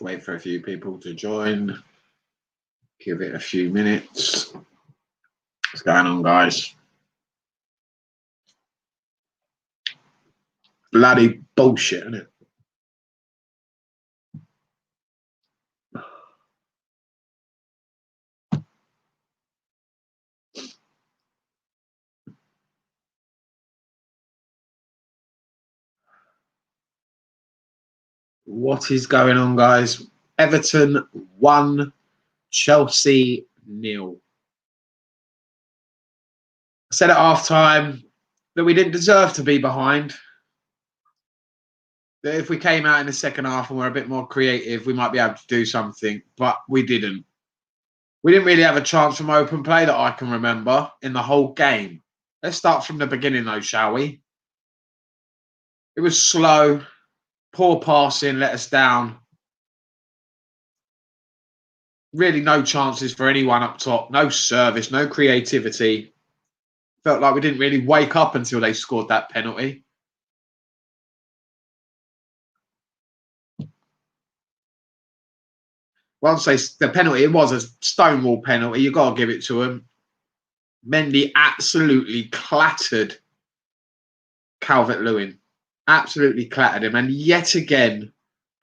Let's wait for a few people to join. Give it a few minutes. What's going on, guys? Bloody bullshit, isn't it? What is going on, guys? Everton 1, Chelsea 0. I said at half-time that we didn't deserve to be behind. That if we came out in the second half and were a bit more creative, we might be able to do something, but we didn't. We didn't really have a chance from open play that I can remember in the whole game. Let's start from the beginning, though, shall we? It was slow, poor passing, let us down. Really no chances for anyone up top, no service, no creativity. Felt like we didn't really wake up until they scored that penalty. Once the penalty, it was a stonewall penalty. You've got to give it to him. Mendy absolutely clattered Calvert-Lewin. Absolutely clattered him. And yet again,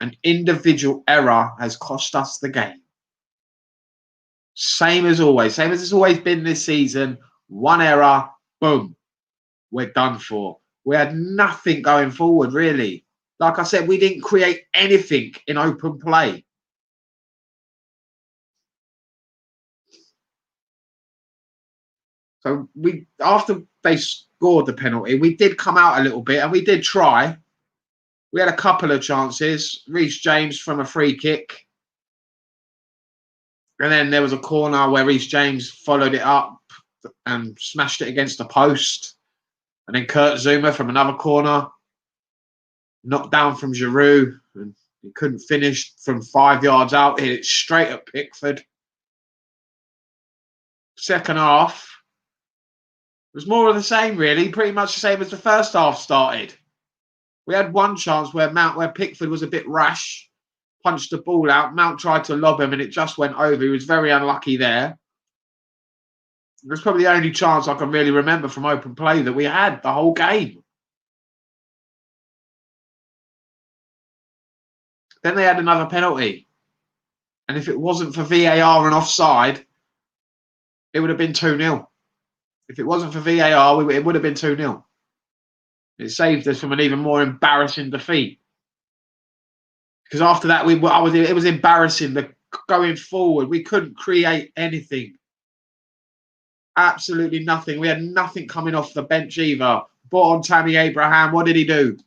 an individual error has cost us the game. Same as always. Same as it's always been this season. One error, boom, we're done for. We had nothing going forward, really. Like I said, we didn't create anything in open play. So after they scored the penalty, we did come out a little bit and we did try. We had a couple of chances. Reece James from a free kick. And then there was a corner where Reece James followed it up and smashed it against the post. And then Kurt Zouma from another corner. Knocked down from Giroud. And he couldn't finish from 5 yards out. Hit it straight at Pickford. Second half was more of the same, really. Pretty much the same as the first half started. We had one chance where Pickford was a bit rash, punched the ball out. Mount tried to lob him and it just went over. He was very unlucky there. It was probably the only chance I can really remember from open play that we had the whole game. Then they had another penalty. And if it wasn't for VAR and offside, it would have been 2-0. If it wasn't for VAR, it would have been 2-0. It saved us from an even more embarrassing defeat. Because after that, it was embarrassing. Going forward, we couldn't create anything. Absolutely nothing. We had nothing coming off the bench either. Brought on Tammy Abraham. What did he do?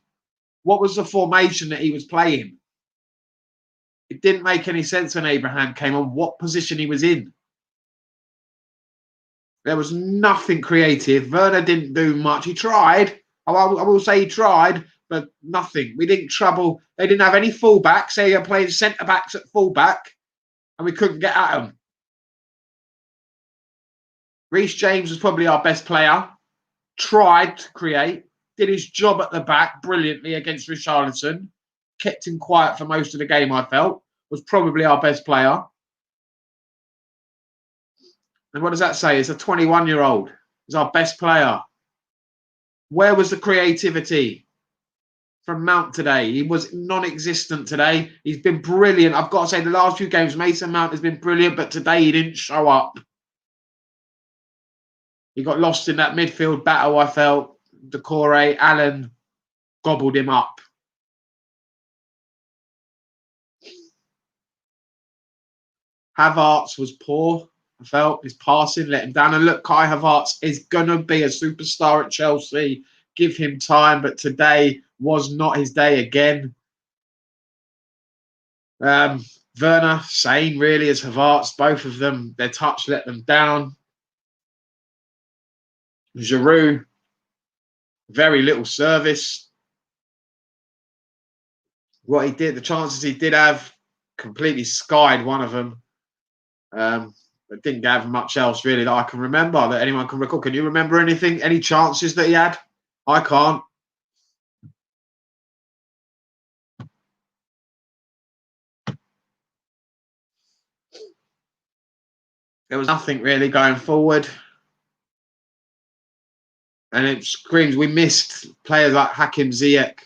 What was the formation that he was playing? It didn't make any sense when Abraham came on. What position he was in? There was nothing creative. Werner didn't do much. He tried. I will say he tried, but nothing. We didn't trouble. They didn't have any fullbacks. They were playing centre-backs at fullback, and we couldn't get at them. Reece James was probably our best player. Tried to create. Did his job at the back brilliantly against Richarlison. Kept him quiet for most of the game, I felt. Was probably our best player. And what does that say? It's a 21-year-old. He's our best player. Where was the creativity from Mount today? He was non-existent today. He's been brilliant. I've got to say, the last few games, Mason Mount has been brilliant, but today he didn't show up. He got lost in that midfield battle, I felt. Decore, Allen gobbled him up. Havertz was poor. I felt his passing let him down. And look, Kai Havertz is going to be a superstar at Chelsea. Give him time. But today was not his day again. Werner, same really as Havertz. Both of them, their touch let them down. Giroud, very little service. What he did, the chances he did have, completely skied one of them. But didn't have much else really that I can remember, that anyone can recall. Can you remember anything? Any chances that he had? I can't. There was nothing really going forward. And it screams we missed players like Hakim Ziyech.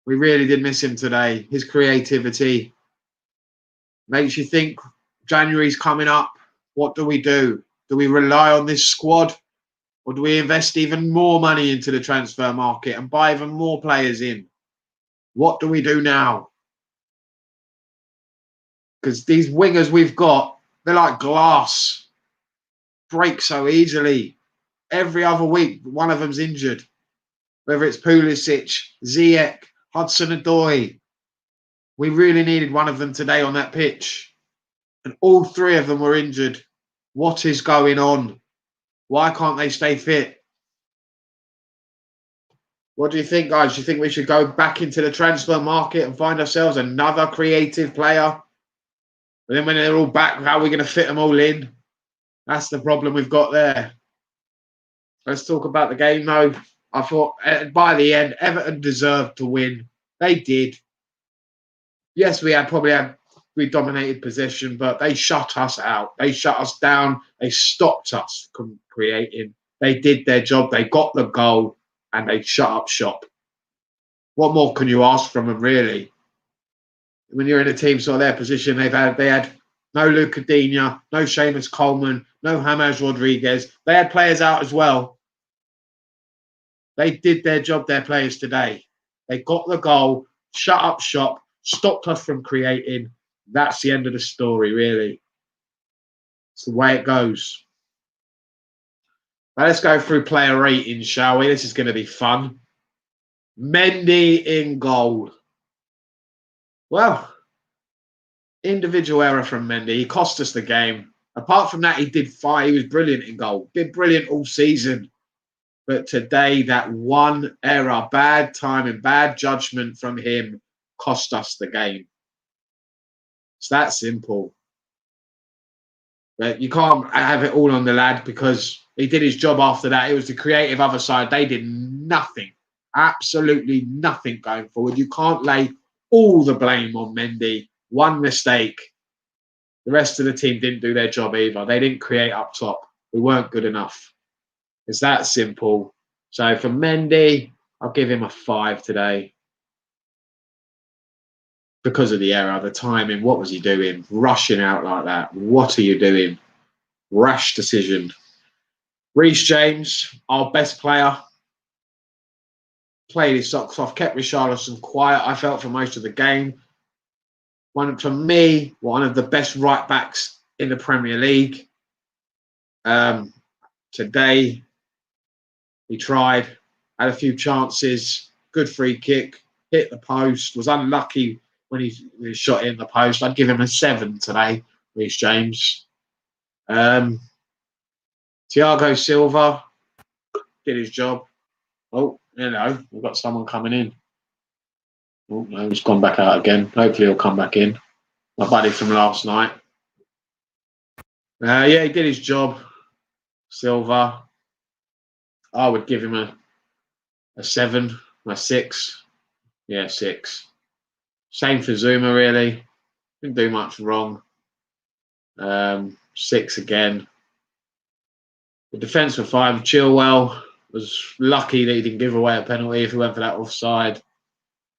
We really did miss him today. His creativity makes you think January's coming up. What do we do? Do we rely on this squad? Or do we invest even more money into the transfer market and buy even more players in? What do we do now? Because these wingers we've got, they're like glass. Break so easily. Every other week, one of them's injured. Whether it's Pulisic, Ziyech, Hudson-Odoi. We really needed one of them today on that pitch. And all three of them were injured. What is going on? Why can't they stay fit? What do you think, guys? Do you think we should go back into the transfer market and find ourselves another creative player? And then when they're all back, how are we going to fit them all in? That's the problem we've got there. Let's talk about the game, though. I thought by the end, Everton deserved to win. They did. Yes, we dominated possession, but they shut us out. They shut us down. They stopped us from creating. They did their job. They got the goal, and they shut up shop. What more can you ask from them, really? When you're in a team sort of their position, they had no Luca Digne, no Seamus Coleman, no James Rodriguez. They had players out as well. They did their job, their players today. They got the goal, shut up shop, stopped us from creating. That's the end of the story, really. It's the way it goes. Now let's go through player ratings, shall we? This is going to be fun. Mendy in goal. Well, individual error from Mendy. He cost us the game. Apart from that, he did fine. He was brilliant in goal. Been brilliant all season. But today, that one error, bad timing, bad judgment from him cost us the game. It's that simple. But you can't have it all on the lad because he did his job after that. It was the creative other side. They did nothing. Absolutely nothing going forward. You can't lay all the blame on Mendy. One mistake. The rest of the team didn't do their job either. They didn't create up top. We weren't good enough. It's that simple. So for Mendy, I'll give him a 5 today. Because of the error, the timing, what was he doing? Rushing out like that. What are you doing? Rash decision. Reece James, our best player. Played his socks off, kept Richarlison quiet, I felt, for most of the game. For me, one of the best right backs in the Premier League. Today, he tried, had a few chances, good free kick, hit the post, was unlucky when he shot in the post. I'd give him a 7 today, Reece James. Thiago Silva did his job. Oh, we've got someone coming in. Oh, no, he's gone back out again. Hopefully he'll come back in. My buddy from last night. Yeah, he did his job. Silva. I would give him a 7, a 6. Yeah, 6. Same for Zuma, really. Didn't do much wrong. 6 again. The defence were fine. Chilwell was lucky that he didn't give away a penalty if he went for that offside.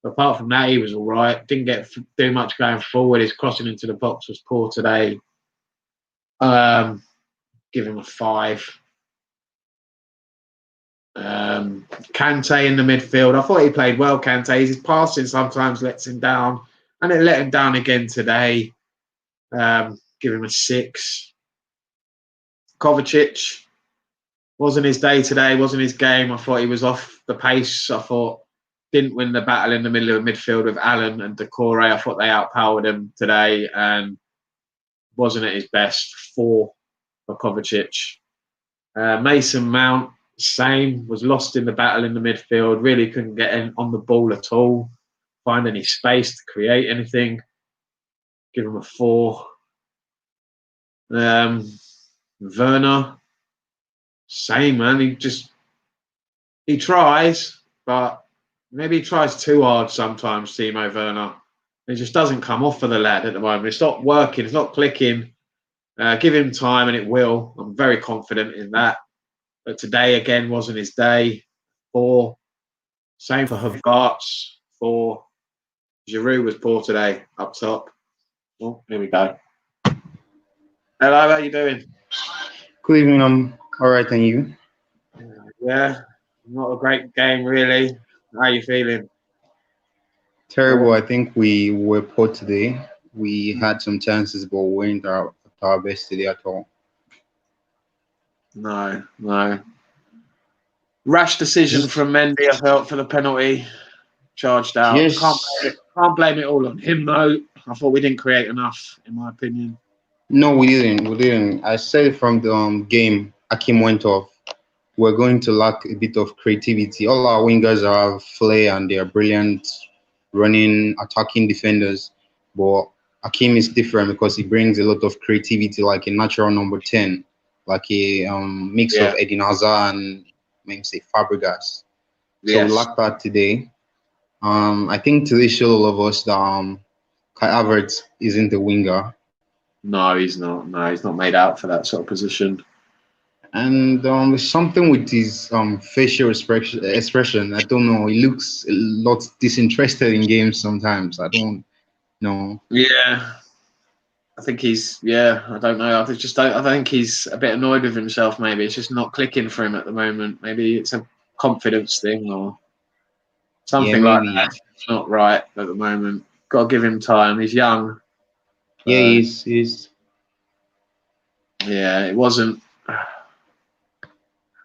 But apart from that, he was all right. Didn't do much going forward. His crossing into the box was poor today. Give him a 5. Kante in the midfield. I thought he played well, Kante. His passing sometimes lets him down. And it let him down again today. Give him a 6. Kovacic. Wasn't his day today. Wasn't his game. I thought he was off the pace. I thought didn't win the battle in the middle of the midfield with Allen and Decore. I thought they outpowered him today and wasn't at his best. 4 for Kovacic. Mason Mount, same, was lost in the battle in the midfield. Really couldn't get on the ball at all. Find any space to create anything. Give him a 4. Werner, same, man. He tries, but maybe he tries too hard sometimes, Timo Werner. It just doesn't come off for the lad at the moment. It's not working. It's not clicking. Give him time and it will. I'm very confident in that. But today, again, wasn't his day. 4. Same for Havertz. 4. Giroud was poor today, up top. Oh, here we go. Hello, how you doing? Good evening. I'm all right, and you? Yeah, not a great game, really. How you feeling? Terrible. I think we were poor today. We had some chances, but we weren't at our best today at all. No, no. Rash decision Just, from Mendy, I felt, for the penalty. Charged out. just Can't blame it all on him, though. I thought we didn't create enough, in my opinion. no, we didn't. We didn't. I said it from the game. Akim went off. We're going to lack a bit of creativity. All our wingers have flair and they are brilliant running, attacking defenders. But Akim is different because he brings a lot of creativity, like a natural number 10, like a mix of Yeah, Eden Hazard and maybe say Fabregas. So we yes. lacked that today. I think today showed all of us that Kai Havertz isn't a winger. No, he's not. No, he's not made out for that sort of position. And something with his facial expression. I don't know. He looks a lot disinterested in games sometimes. I don't know. Yeah, I think he's. Yeah, I don't know. I think he's a bit annoyed with himself. Maybe it's just not clicking for him at the moment. Maybe it's a confidence thing or Yeah, something like that. maybe. It's not right at the moment. Got to give him time. He's young. Yeah, So he's yeah, it wasn't.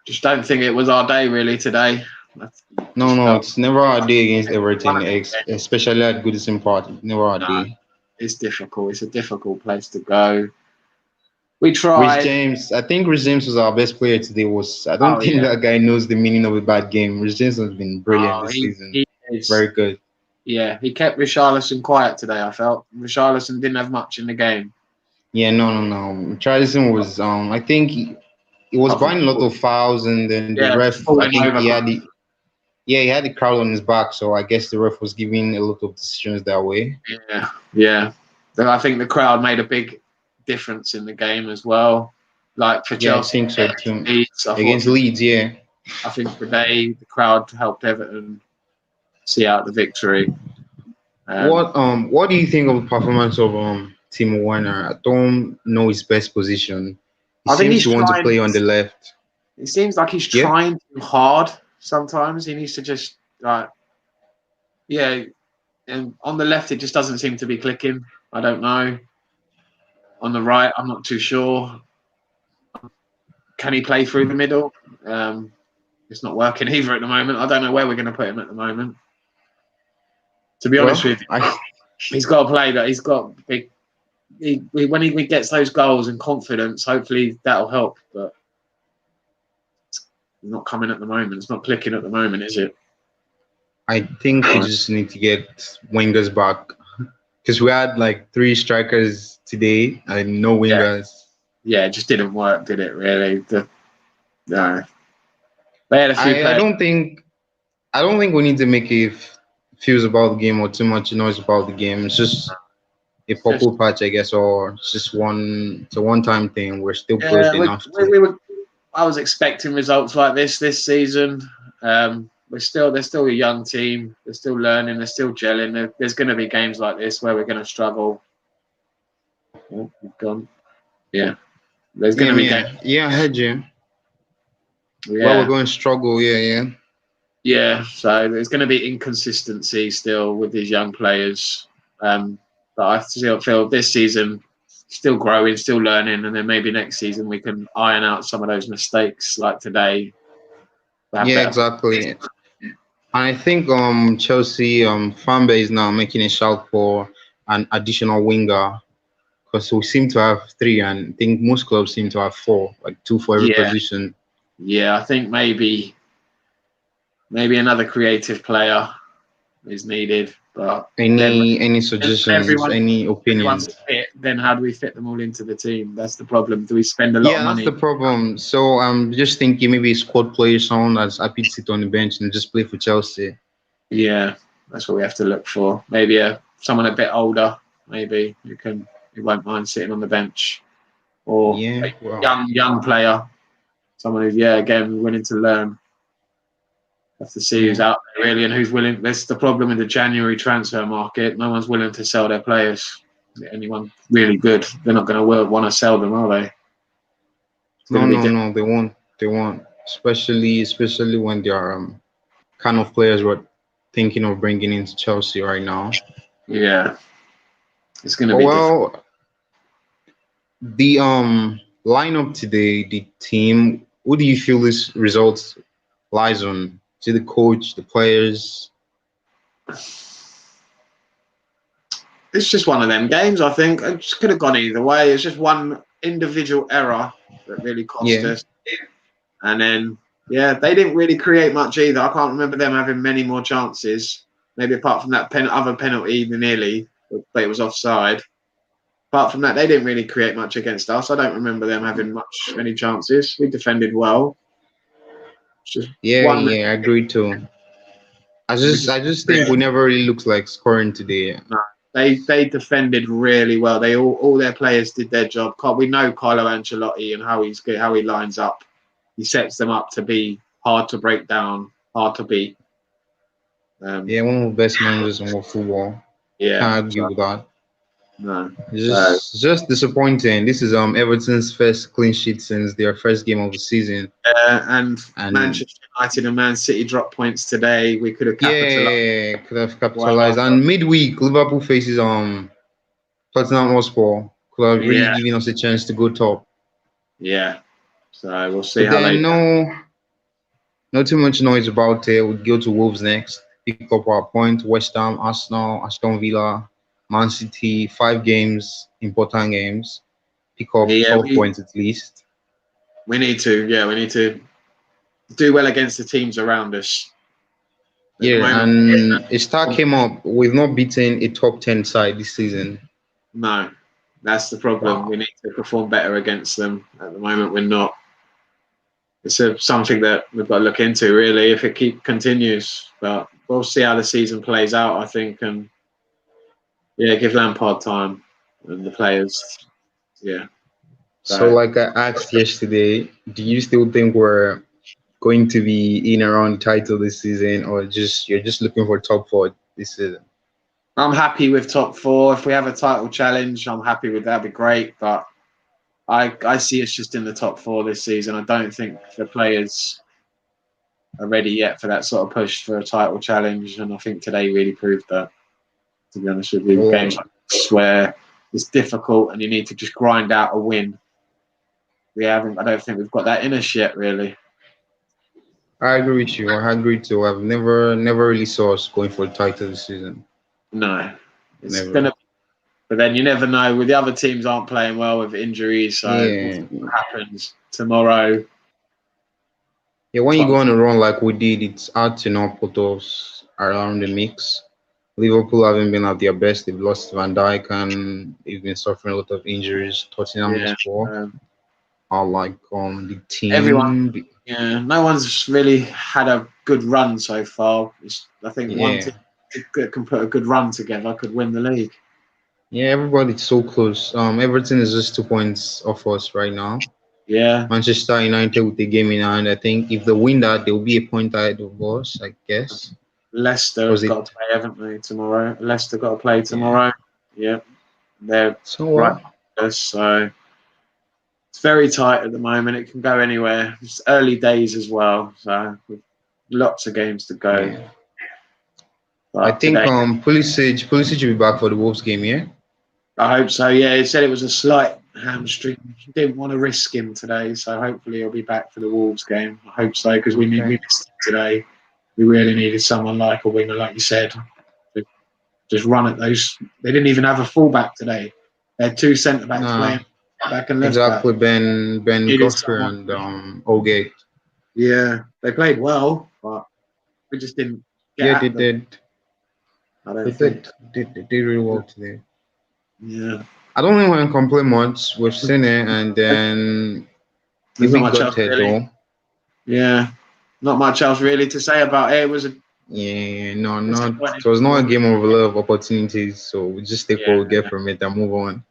Just don't think it was our day really today. I no, just no. felt It's never our day against one Everton, of especially at Goodison Park. It's never our no, day. it's difficult. It's a difficult place to go. We Rich tried. James, I think Rich James was our best player today. Was I don't Oh think yeah. that guy knows the meaning of a bad game. Rich James has been brilliant Oh, this season. he is. Very good. Yeah, he kept Richarlison quiet today. I felt Richarlison didn't have much in the game. Yeah, no. Charlison was I think he was Apart buying a lot from of fouls, and then the yeah, ref, I falling think over. he had the crowd on his back, so I guess the ref was giving a lot of decisions that way. Yeah, yeah. But I think the crowd made a big difference in the game as well. Like for Yeah, I Chelsea think so too. Leeds, I thought Against Leeds, yeah. I think today the crowd helped Everton see out the victory. Um, What do you think of the performance of Timo Werner? I don't know his best position. He I think seems he's to want to trying. play on the left. It seems like he's Yeah, trying too hard. Sometimes he needs to just like yeah. And on the left, it just doesn't seem to be clicking. I don't know. On the right, I'm not too sure. Can he play through the middle? It's not working either at the moment. I don't know where we're going to put him at the moment. To be honest well, with you, he's got to play that. He's got big. When he gets those goals and confidence, hopefully that'll help. But it's not coming at the moment. It's not clicking at the moment, is it? I think we just need to get wingers back because we had like three strikers today and no Yeah, wingers. yeah. It just didn't work, did it? Really? No. They had a few I players. don't think we need to make a fuse about the game or too much noise about the game. It's just a It's just purple patch, I guess, or it's just it's a one-time thing. We're still good yeah. enough to. We were. I was expecting results like this season. They're still a young team. They're still learning. They're still gelling. There's going to be games like this where we're going to struggle. Oh, you've gone. Yeah, there's going Yeah, to be games. yeah, I heard you. Well, we're Yeah, going to struggle. Yeah. yeah. So there's going to be inconsistency still with these young players. But I still feel this season still growing, still learning, and then maybe next season we can iron out some of those mistakes like today. Have Yeah, better. exactly. And I think Chelsea fan base now making a shout for an additional winger because we seem to have three, and I think most clubs seem to have four, like two for every Yeah, position. yeah. I think maybe another creative player is needed, but Any if suggestions? Any everyone's opinions? fit, then how do we fit them all into the team? That's the problem. Do we spend a lot of Yeah, that's the money? problem. So I'm just thinking maybe a squad player, someone that's happy to sit on the bench and just play for Chelsea. Yeah, that's what we have to look for. Maybe someone a bit older, maybe who won't mind sitting on the bench. or Yeah, a well, young player, someone who's again willing to learn. Have to see who's yeah. out there really and who's willing. That's the problem in the January transfer market. No one's willing to sell their players. Anyone really good, they're not going to want to sell them, are they? It's going No, to be no, different. no. They won't. They won't. Especially when they are kind of players we're thinking of bringing into Chelsea right now. Yeah, it's going to But be different. well, the lineup today, the team. Who do you feel this result lies on? To the coach, the players? It's just one of them games. I think it just could have gone either way. It's just one individual error that really cost Yeah, us, and then they didn't really create much either. I can't remember them having many more chances. Maybe apart from that other penalty, nearly, but it was offside. Apart from that, they didn't really create much against us. I don't remember them having many chances. We defended well. It's just yeah, one. yeah. I agree too. We just I just think we never really looked like scoring today. no. They defended really well. They all their players did their job. We know Carlo Ancelotti and how he lines up. He sets them up to be hard to break down, hard to beat. Yeah, one of the best managers in world football. Yeah. Can't argue So with that. no. It's So just disappointing. This is Everton's first clean sheet since their first game of the season, and and Manchester United and Man City dropped points today. We could have capitalised yeah, could have capitalized. well. But And midweek, Liverpool faces Tottenham Hotspur. Could have really yeah, given us a chance to go top. yeah. So we'll see But how they. then not too much noise about it. We'd go to Wolves next. Pick up our point. West Ham, Arsenal, Aston Villa, Man City. 5 games, important games. Pick up Yeah, 12 points at least. we need to. Yeah, we need to do well against the teams around us. At the Yeah, moment, and a star came up. We've not beaten a top 10 side this season. no, that's the problem. We Wow. need to perform better against them. At the moment, we're not. It's something that we've got to look into really if it continues. But we'll see how the season plays out. I think, and give Lampard time and the players. Yeah. So, So like I asked yesterday, do you still think we're going to be in around the title this season, or just you're just looking for top four this season? I'm happy with top four. If we have a title challenge, I'm happy with that. That'd be great. But I see us just in the top four this season. I don't think the players are ready yet for that sort of push for a title challenge. And I think today really proved that, to be honest with you. Well, Games like this where it's difficult and you need to just grind out a win. I don't think we've got that in us yet, really. I agree with you. I agree too. I've never really saw us going for the title this season. No. It's going Never. to, but then you never know. With the other teams aren't playing well with injuries. So we'll see Yeah. what happens tomorrow. Yeah, when you go Top, on a run like we did, it's hard to not put us around the mix. Liverpool haven't been at their best. They've lost Van Dijk and they've been suffering a lot of injuries. Tottenham yeah. Hotspur are like the Everyone. team. Yeah, no one's really had a good run so far. I think one Yeah, team can put a good run together could win the league. yeah, everybody's so close. Everton is just 2 points off us right now. Yeah, Manchester United with the game in hand. I think if they win that, there will be a point ahead of us. I guess Leicester because have it. got to play, haven't they, tomorrow? Leicester got to play Yeah. tomorrow. Yeah, they're So right well. behind us, so it's very tight at the moment. It can go anywhere. It's early days as well, so with lots of games to go. Yeah. I But think today, Pulisic will be back for the Wolves game. Yeah. I hope so. Yeah, he said it was a slight hamstring. Didn't want to risk him today, so hopefully he'll be back for the Wolves game. I hope so because we Okay. missed him today. We really needed someone like a winger, like you said, to just run at those. They didn't even have a fullback today. They had two centre backs Nah. playing back and left back. Exactly. Ben Needed Gosher someone. and Ogate. Yeah, they played well, but we just didn't get Yeah, they at them. did. I They don't think. did. They did really well today. Yeah, I don't think we can complain much. We've seen it, and then the there's not week much got else here really. though. Yeah, not much else really to say about it. It was a Yeah, no, not. disappointing It was not a performance. game of a lot of opportunities, so we just take what we Yeah, get from it and move on.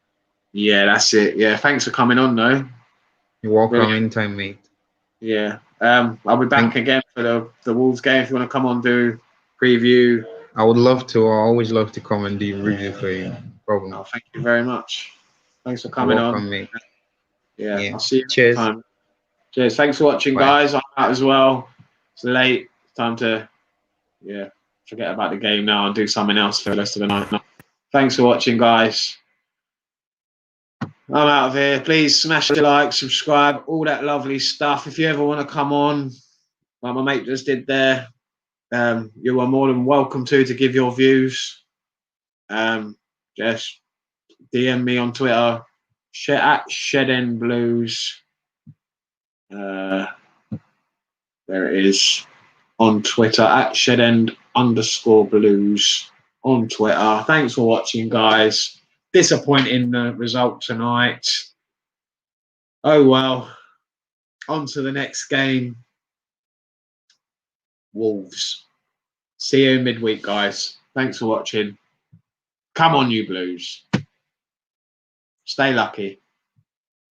Yeah, that's it. Yeah, thanks for coming on, though. You're welcome Brilliant. anytime, mate. Yeah. I'll be back Thank. again for the Wolves game if you want to come on, do preview. I would love to. I always love to come and do review for you. No problem. Oh, thank you very much. Thanks for You're coming on. welcome, mate. Yeah, Yeah. I'll see you next Cheers. time. Cheers. Thanks for watching, Bye. guys. I'm out as well. It's late. It's time to forget about the game now and do something else for the rest of the night. Thanks for watching, guys. I'm out of here. Please smash the like, subscribe, all that lovely stuff. If you ever want to come on, like my mate just did there, you are more than welcome to give your views. Just DM me on Twitter, at ShedEndBlues. There it is on Twitter, at ShedEnd_Blues on Twitter. Thanks for watching, guys. Disappointing result tonight. Oh well. On to the next game. Wolves. See you midweek, guys. Thanks for watching. Come on, you Blues. Stay lucky.